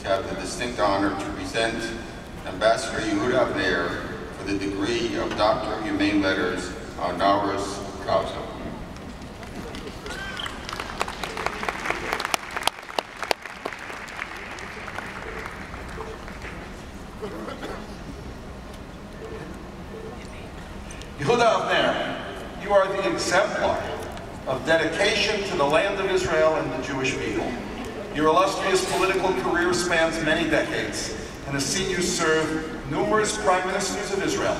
to have the distinct honor to present Ambassador Yehuda Avner for the degree of Doctor of Humane Letters, honoris causa. Yehuda Avner, you are the exemplar of dedication to the land of Israel and the Jewish people. Your illustrious political career spans many decades and has seen you serve numerous prime ministers of Israel,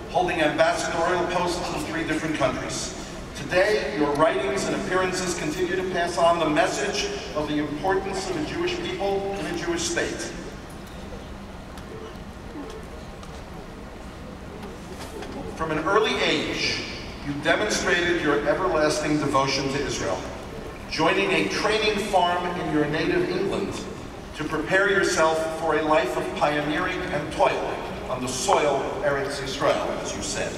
holding ambassadorial posts in 3 different countries. Today, your writings and appearances continue to pass on the message of the importance of the Jewish people and a Jewish state. From an early age, you demonstrated your everlasting devotion to Israel, joining a training farm in your native England to prepare yourself for a life of pioneering and toil on the soil of Eretz Yisrael, as you said.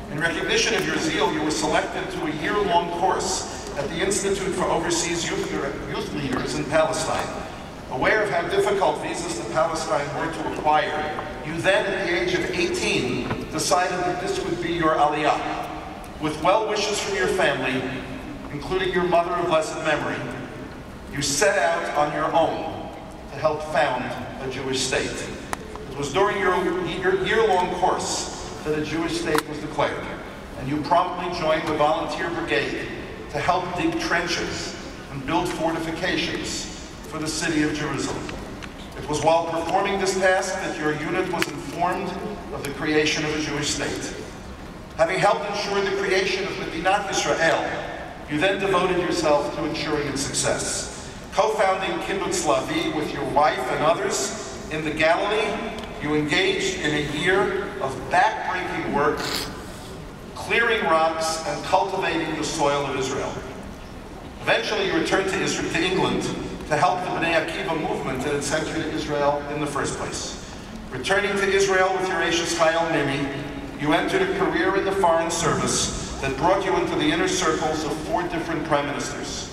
In recognition of your zeal, you were selected to a year-long course at the Institute for Overseas Youth Leaders in Palestine. Aware of how difficult visas to Palestine were to acquire, you then, at the age of 18, decided that this would be your aliyah. With well wishes from your family, including your mother of blessed memory, you set out on your own to help found a Jewish state. It was during your year-long course that a Jewish state was declared, and you promptly joined the volunteer brigade to help dig trenches and build fortifications for the city of Jerusalem. It was while performing this task that your unit was informed of the creation of a Jewish state. Having helped ensure the creation of Medinat Yisrael, you then devoted yourself to ensuring its success. Co-founding Kibbutz Lavi with your wife and others in the Galilee, you engaged in a year of back-breaking work, clearing rocks and cultivating the soil of Israel. Eventually, you returned to England to help the Bnei Akiva movement that had sent you to Israel in the first place. Returning to Israel with your Ashes Chayil Mimi, you entered a career in the Foreign Service that brought you into the inner circles of 4 different prime ministers.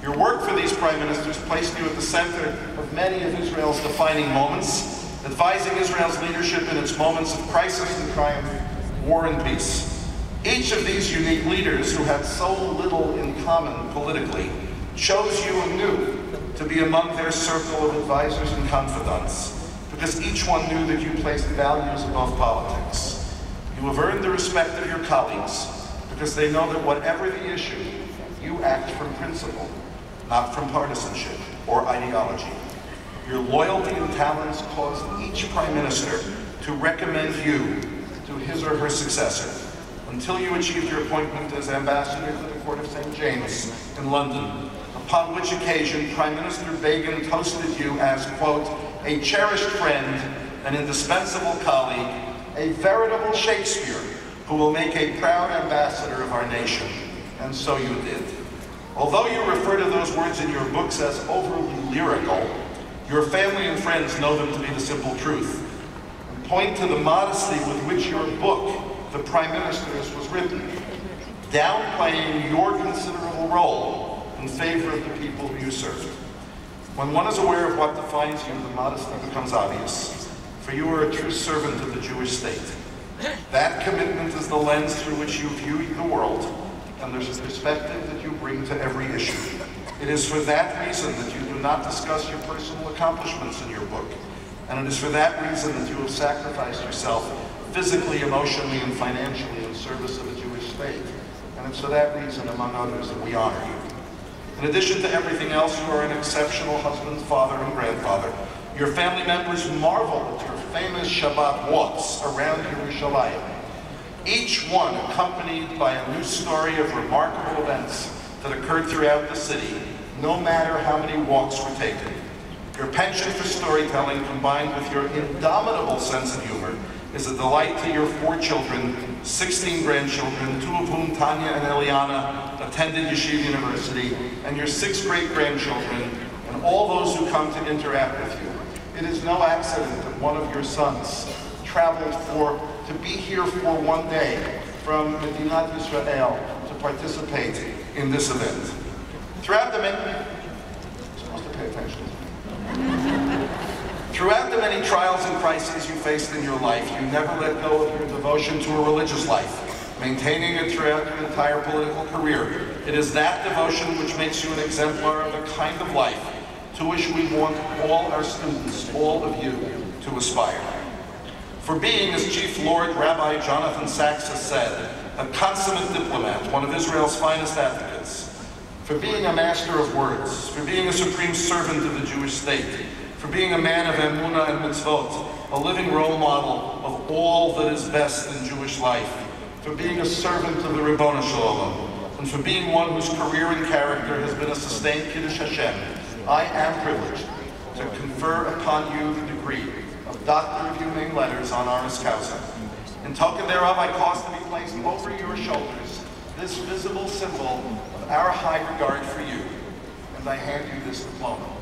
Your work for these prime ministers placed you at the center of many of Israel's defining moments, advising Israel's leadership in its moments of crisis and triumph, war and peace. Each of these unique leaders, who had so little in common politically, chose you anew to be among their circle of advisors and confidants, because each one knew that you placed values above politics. You have earned the respect of your colleagues because they know that whatever the issue, you act from principle, not from partisanship or ideology. Your loyalty and talents caused each prime minister to recommend you to his or her successor until you achieved your appointment as ambassador to the Court of St. James in London, upon which occasion Prime Minister Begin toasted you as, quote, a cherished friend, an indispensable colleague, a veritable Shakespeare who will make a proud ambassador of our nation. And so you did. Although you refer to those words in your books as overly lyrical, your family and friends know them to be the simple truth, and point to the modesty with which your book, The Prime Minister's, was written, downplaying your considerable role in favor of the people who you serve. When one is aware of what defines you, the modesty becomes obvious. For you are a true servant of the Jewish state. That commitment is the lens through which you view the world, and there's a perspective that you bring to every issue. It is for that reason that you do not discuss your personal accomplishments in your book, and it is for that reason that you have sacrificed yourself physically, emotionally, and financially in service of the Jewish state. And it's for that reason, among others, that we honor you. In addition to everything else, you are an exceptional husband, father, and grandfather. Your family members marvel at your famous Shabbat walks around Yerushalayim, each one accompanied by a new story of remarkable events that occurred throughout the city, no matter how many walks were taken. Your penchant for storytelling, combined with your indomitable sense of humor, is a delight to your 4 children, 16 grandchildren, 2 of whom, Tanya and Eliana, attended Yeshiva University, and your 6 great-grandchildren, and all those who come to interact with you. It is no accident that one of your sons traveled to be here for one day from Medinat Yisrael to participate in this event. Throughout the you're supposed to pay attention. Throughout the many trials and crises you faced in your life, you never let go of your devotion to a religious life, maintaining it throughout your entire political career. It is that devotion which makes you an exemplar of the kind of life to which we want all our students, all of you, to aspire. For being, as Chief Lord Rabbi Jonathan Sacks has said, a consummate diplomat, one of Israel's finest advocates, for being a master of words, for being a supreme servant of the Jewish state, for being a man of emunah and mitzvot, a living role model of all that is best in Jewish life, for being a servant of the Ribono Shel Olam, and for being one whose career and character has been a sustained Kiddush Hashem, I am privileged to confer upon you the degree of Doctor of Humane Letters honoris causa. In token thereof, I cause to be placed over your shoulders this visible symbol of our high regard for you, and I hand you this diploma.